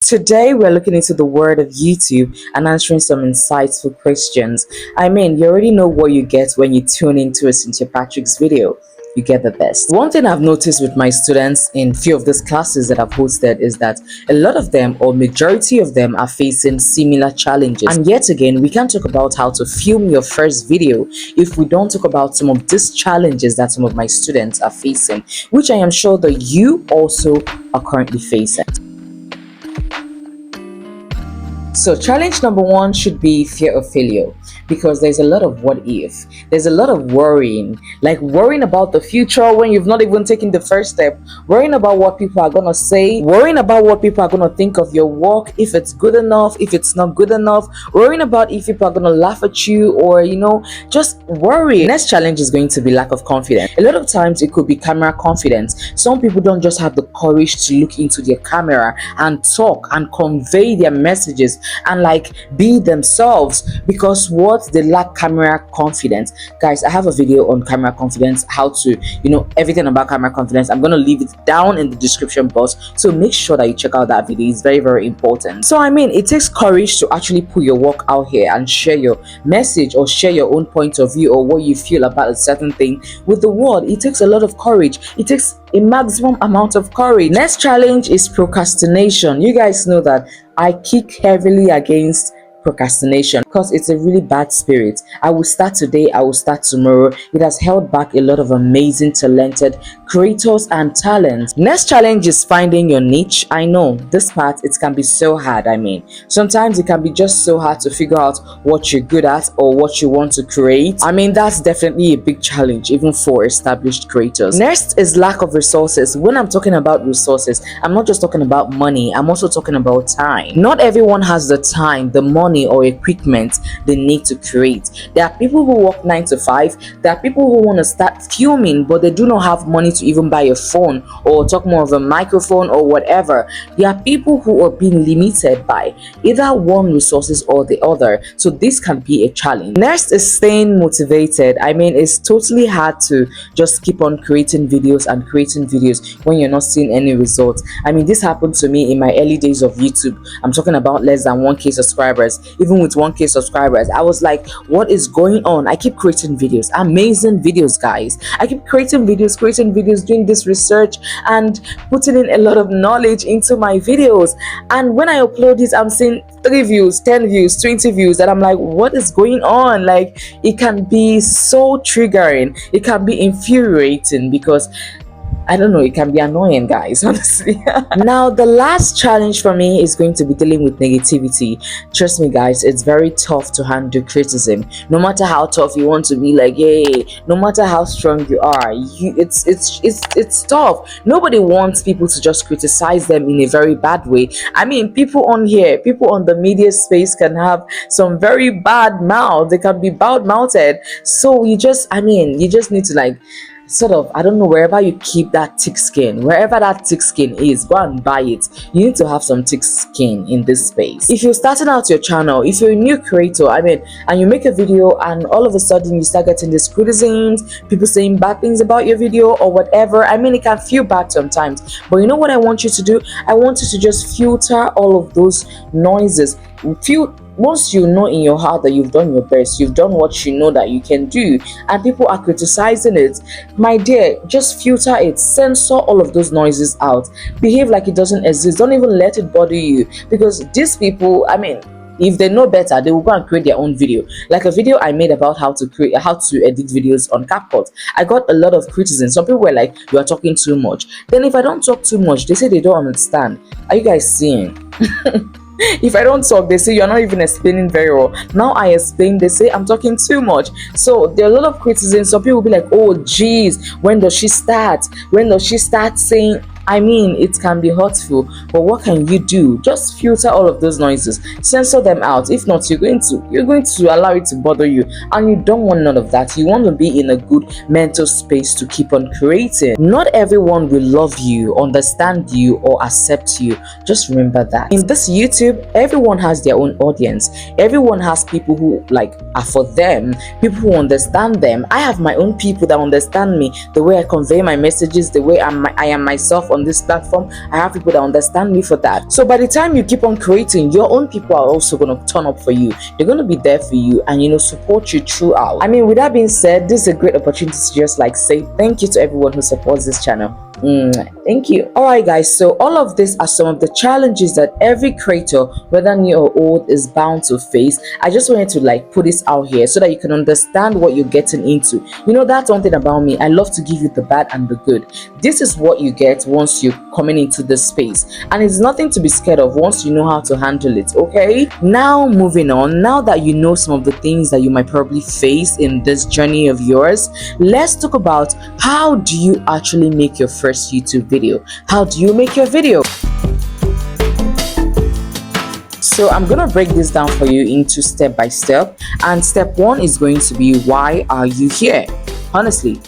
Today, we're looking into the world of YouTube and answering some insightful questions. You already know what you get when you tune into a Cynthia Patrick's video. You get the best. One thing I've noticed with my students in few of these classes that I've hosted is that a lot of them, or majority of them, are facing similar challenges. And yet again, we can't talk about how to film your first video if we don't talk about some of these challenges that some of my students are facing, which I am sure that you also are currently facing. So challenge number one should be fear of failure, because there's a lot of what if. There's a lot of worrying, like worrying about the future when you've not even taken the first step, worrying about what people are going to say, worrying about what people are going to think of your work, if it's good enough, if it's not good enough, worrying about if people are going to laugh at you, or just worry. Next challenge is going to be lack of confidence. A lot of times it could be camera confidence. Some people don't just have the courage to look into their camera and talk and convey their messages and be themselves because they lack camera confidence. Guys, I have a video on camera confidence, how to everything about camera confidence. I'm going to leave it down in the description box, so make sure that you check out that video. It's very, very important. So it takes courage to actually put your work out here and share your message or share your own point of view or what you feel about a certain thing with the world. It takes a lot of courage. It takes a maximum amount of courage. Next challenge is procrastination. You guys know that I kick heavily against procrastination because it's a really bad spirit. I will start today, I will start tomorrow. It has held back a lot of amazing, talented creators and talents. Next challenge is finding your niche. I know this part, it can be so hard. Sometimes it can be just so hard to figure out what you're good at or what you want to create. That's definitely a big challenge even for established creators. Next is lack of resources. When I'm talking about resources, I'm not just talking about money, I'm also talking about time. Not everyone has the time, the money, or equipment they need to create. There are people who work 9 to 5. There are people who want to start filming, but they do not have money to even buy a phone or talk more of a microphone or whatever. There are people who are being limited by either one resources or the other. So this can be a challenge. Next is staying motivated. It's totally hard to just keep on creating videos and creating videos when you're not seeing any results. This happened to me in my early days of YouTube. I'm talking about less than 1K subscribers. Even with 1K subscribers, I was like, what is going on? I keep creating videos, amazing videos, guys. I keep creating videos, doing this research and putting in a lot of knowledge into my videos. And when I upload this, I'm seeing 3 views, 10 views, 20 views, and I'm like, what is going on? It can be so triggering. It can be infuriating because I don't know, it can be annoying, guys, honestly. Now, the last challenge for me is going to be dealing with negativity. Trust me, guys, it's very tough to handle criticism. No matter how tough you want to be, no matter how strong you are, it's tough. Nobody wants people to just criticize them in a very bad way. People on the media space can have some very bad mouth. They can be bad-mouthed. So you just need to I don't know, wherever you keep that thick skin, wherever that thick skin is, go and buy it. You need to have some thick skin in this space. If you're starting out your channel, if you're a new creator, and you make a video and all of a sudden you start getting these criticisms, people saying bad things about your video or whatever, it can feel bad sometimes. But you know what I want you to do? I want you to just filter all of those noises. Once you know in your heart that you've done your best, you've done what you know that you can do, and people are criticizing it, my dear, just filter it, censor all of those noises out, behave like it doesn't exist. Don't even let it bother you, because these people, if they know better, they will go and create their own video. Like a video I made about how to edit videos on CapCut. I got a lot of criticism. Some people were like, you are talking too much. Then if I don't talk too much, they say they don't understand. Are you guys seeing? If I don't talk, they say you're not even explaining very well. Now I explain, they say I'm talking too much. So there are a lot of criticism. Some people will be like, oh geez, when does she start saying? It can be hurtful, but what can you do? Just filter all of those noises, censor them out. If not, you're going to allow it to bother you, and you don't want none of that. You want to be in a good mental space to keep on creating. Not everyone will love you, understand you, or accept you. Just remember that. In this YouTube, everyone has their own audience. Everyone has people who are for them, people who understand them. I have my own people that understand me, the way I convey my messages, the way I am myself on this platform. I have people that understand me for that. So by the time you keep on creating, your own people are also going to turn up for you. They're going to be there for you and, you know, support you throughout. I mean, with that being said, this is a great opportunity to just like say thank you to everyone who supports this channel. Thank you. All right, guys, so all of these are some of the challenges that every creator, whether new or old, is bound to face. I just wanted to like put this out here so that you can understand what you're getting into. You know, that's one thing about me. I love to give you the bad and the good. This is what you get once you're coming into this space, and it's nothing to be scared of once you know how to handle it. Okay, now moving on, now that you know some of the things that you might probably face in this journey of yours, let's talk about how do you actually make your first YouTube video. How do you make your video? So I'm gonna break this down for you into step by step, and step one is going to be, why are you here? Honestly,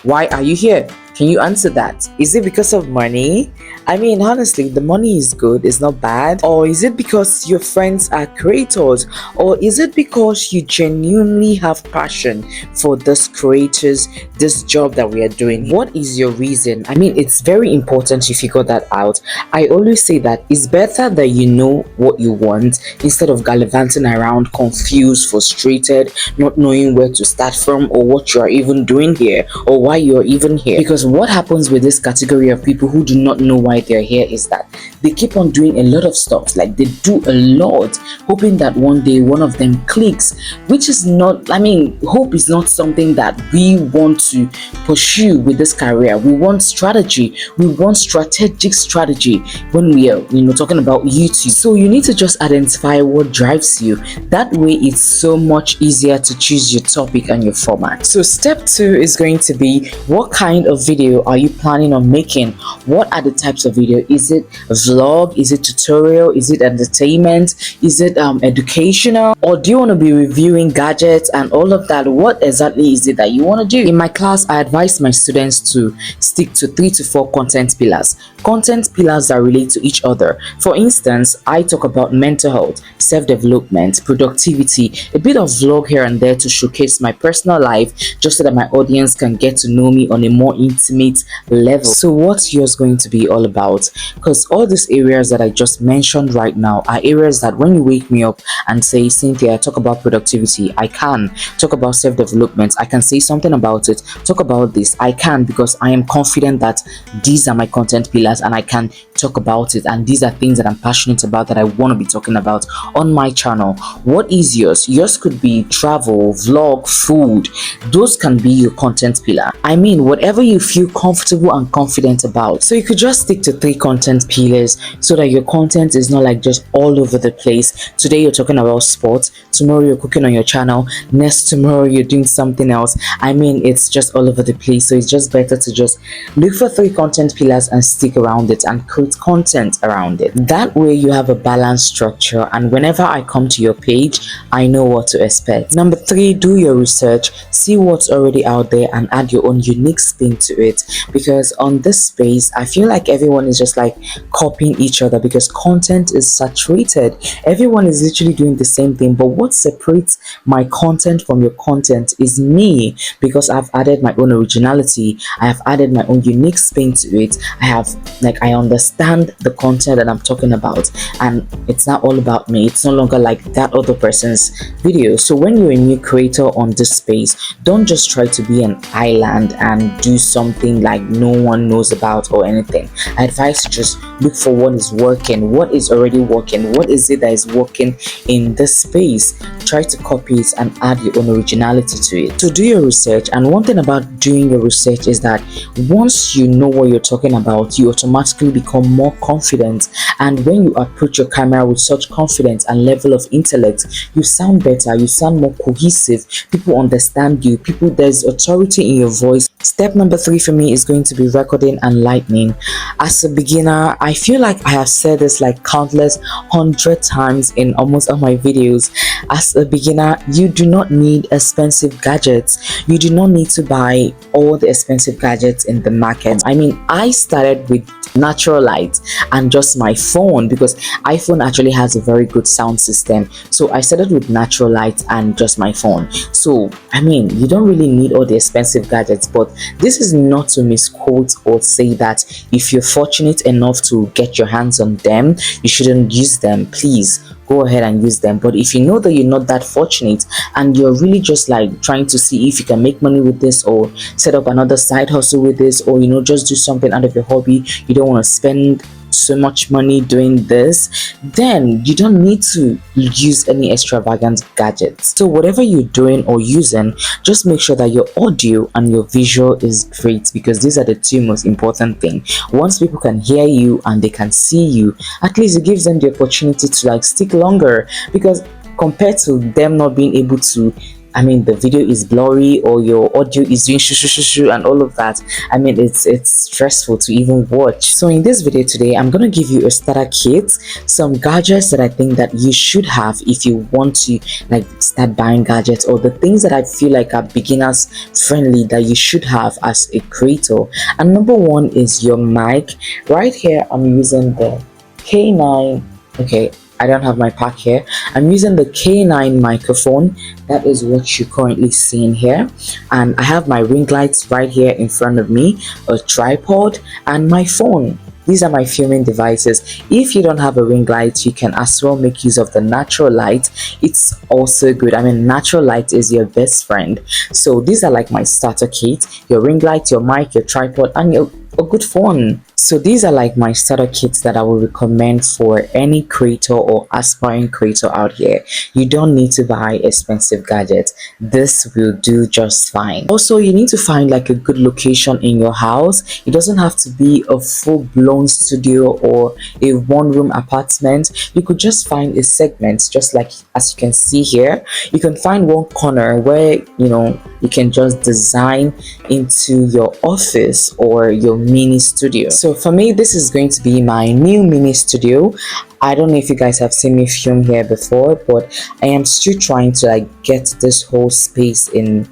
why are you here? Can you answer that? Is it because of money? I mean, honestly, the money is good, it's not bad. Or is it because your friends are creators? Or is it because you genuinely have passion for this creators, this job that we are doing? What is your reason? I mean, it's very important you figure that out. I always say that it's better that you know what you want instead of gallivanting around confused, frustrated, not knowing where to start from or what you are even doing here or why you're even here. Because what happens with this category of people who do not know why they're here is that they keep on doing a lot of stuff. Like, they do a lot, hoping that one day one of them clicks, which is not, I mean, hope is not something that we want to pursue with this career. We want strategy. We want strategic strategy when we are, you know, talking about YouTube. So you need to just identify what drives you. That way it's so much easier to choose your topic and your format. So step two is going to be, what kind of video are you planning on making? What are the types of video? Is it a vlog? Is it tutorial? Is it entertainment? Is it educational? Or do you want to be reviewing gadgets and all of that? What exactly is it that you want to do? In my class, I advise my students to stick to 3 to 4 content pillars. Content pillars that relate to each other. For instance, I talk about mental health, self-development, productivity, a bit of vlog here and there to showcase my personal life, just so that my audience can get to know me on a more intimate level. So what's yours going to be all about? Because all these areas that I just mentioned right now are areas that when you wake me up and say, Cynthia, talk about productivity, I can. Talk about self-development, I can say something about it. Talk about this, I can, because I am confident that these are my content pillars and I can talk about it, and these are things that I'm passionate about, that I want to be talking about on my channel. What is yours? Yours could be travel, vlog, food. Those can be your content pillar. I mean, whatever you feel comfortable and confident about. So you could just stick to 3 content pillars so that your content is not like just all over the place. Today you're talking about sports, tomorrow you're cooking on your channel, next tomorrow you're doing something else. I mean, it's just all over the place. So it's just better to just look for 3 content pillars and stick around it and create content around it. That way you have a balanced structure, and whenever I come to your page, I know what to expect. Number 3, do your research, see what's already out there and add your own unique spin to it. Because on this space, I feel like everyone is just like copying each other because content is saturated. Everyone is literally doing the same thing, but what separates my content from your content is me, because I've added my own originality, I have added my own unique spin to it. I understand the content that I'm talking about, and it's not all about me. It's no longer like that other person's video. So when you're a new creator on this space, don't just try to be an island and do something like no one knows about or anything. I advise you just look for what is working, what is already working, what is it that is working in this space. Try to copy it and add your own originality to it. So do your research, and one thing about doing your research is that once you know what you're talking about, you automatically become more confident, and when you approach your camera with such confidence and level of intellect, you sound better, you sound more cohesive, people understand you, there's authority in your voice. Step number 3 for me is going to be recording and lightning. As a beginner, I feel like I have said this like countless 100 times in almost all my videos. As a beginner, you do not need expensive gadgets. You do not need to buy all the expensive gadgets in the market. I mean, I started with natural light and just my phone, because iPhone actually has a very good sound system. So I started with natural light and just my phone. So I mean, you don't really need all the expensive gadgets, but This is not to misquote or say that if you're fortunate enough to get your hands on them, you shouldn't use them. Please go ahead and use them. But if you know that you're not that fortunate and you're really just like trying to see if you can make money with this, or set up another side hustle with this, or just do something out of your hobby, you don't want to spend so much money doing this, then you don't need to use any extravagant gadgets. So whatever you're doing or using, just make sure that your audio and your visual is great, because these are the two most important things. Once people can hear you and they can see you, at least it gives them the opportunity to like stick longer, because compared to them not being able to, the video is blurry or your audio is doing shoo and all of that. It's stressful to even watch. So in this video today, I'm gonna give you a starter kit, some gadgets that I think that you should have if you want to like start buying gadgets, or the things that I feel like are beginners friendly that you should have as a creator. And number one is your mic. Right here, I'm using the K9. Okay, I don't have my pack here. I'm using the K9 microphone. That is what you're currently seeing here. And I have my ring lights right here in front of me, a tripod, and my phone. These are my filming devices. If you don't have a ring light, you can as well make use of the natural light. It's also good. Natural light is your best friend. So these are like my starter kit: your ring light, your mic, your tripod, and a good phone. So these are like my starter kits that I would recommend for any creator or aspiring creator out here. You don't need to buy expensive gadgets. This will do just fine. Also, you need to find like a good location in your house. It doesn't have to be a full-blown studio or a one-room apartment. You could just find a segment, just like as you can see here. You can find one corner where you can just design into your office or your mini studio. So for me, this is going to be my new mini studio. I don't know if you guys have seen me film here before, but I am still trying to like get this whole space in,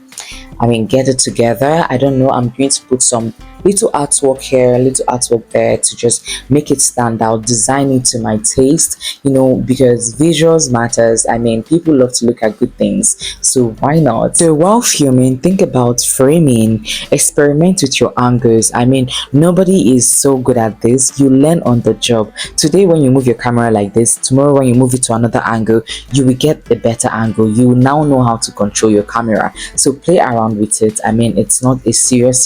get it together. I don't know, I'm going to put some little artwork here, little artwork there to just make it stand out, design it to my taste, because visuals matters. People love to look at good things, so why not? So while filming, think about framing, experiment with your angles. Nobody is so good at this. You learn on the job. Today when you move your camera like this, tomorrow when you move it to another angle, you will get a better angle. You will now know how to control your camera, so play around with it. It's not a serious,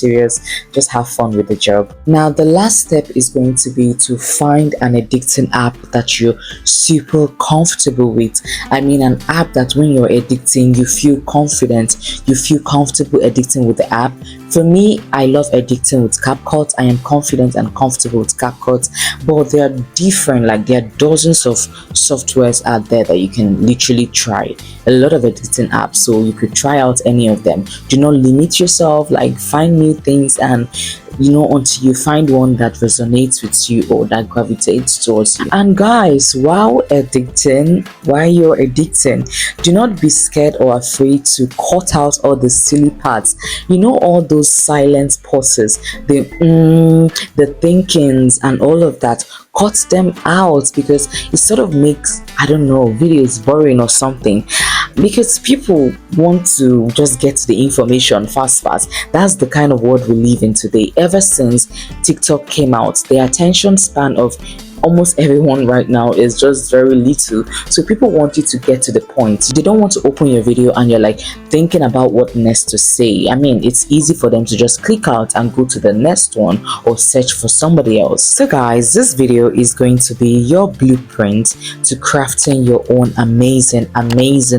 just have fun with the job. Now the last step is going to be to find an editing app that you're super comfortable with. An app that when you're editing, you feel confident, you feel comfortable editing with the app. For me, I love editing with CapCut. I am confident and comfortable with CapCut, but they are different. Like, there are dozens of softwares out there that you can literally try. A lot of editing apps, so you could try out any of them. Do not limit yourself. Like, find new things, and until you find one that resonates with you or that gravitates towards you. And guys, while you're editing, do not be scared or afraid to cut out all the silly parts. All those silent pauses, the thinkings and all of that. Cut them out, because it sort of makes, videos boring or something, because people want to just get the information fast. That's the kind of world we live in today. Ever since TikTok came out, the attention span of almost everyone right now is just very little, so people want you to get to the point. They don't want to open your video and you're like thinking about what next to say. It's easy for them to just click out and go to the next one or search for somebody else. So guys, this video is going to be your blueprint to crafting your own amazing,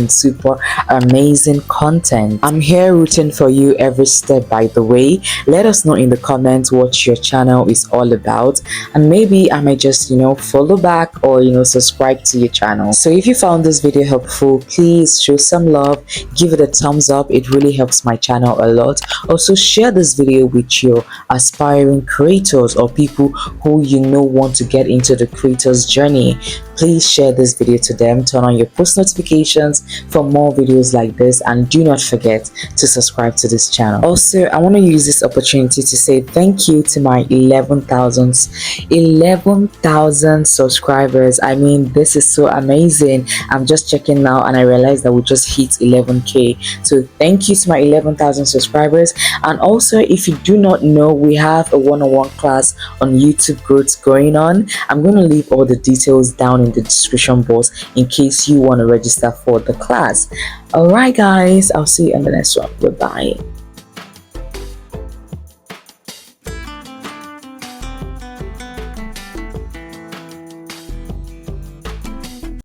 super amazing content. I'm here rooting for you every step, by the way. Let us know in the comments what your channel is all about, and maybe I might just follow back or subscribe to your channel. So if you found this video helpful, please show some love, give it a thumbs up. It really helps my channel a lot. Also, share this video with your aspiring creators or people who want to get into the creators journey. please share this video to them, turn on your post notifications for more videos like this, and do not forget to subscribe to this channel. Also, I want to use this opportunity to say thank you to my 11,000 subscribers. I mean, this is so amazing. I'm just checking now and I realized that we just hit 11k. So thank you to my 11,000 subscribers. And also, if you do not know, we have a one-on-one class on YouTube growth going on. I'm going to leave all the details down in the description box in case you want to register for the class. All right guys, I'll see you in the next one. Goodbye.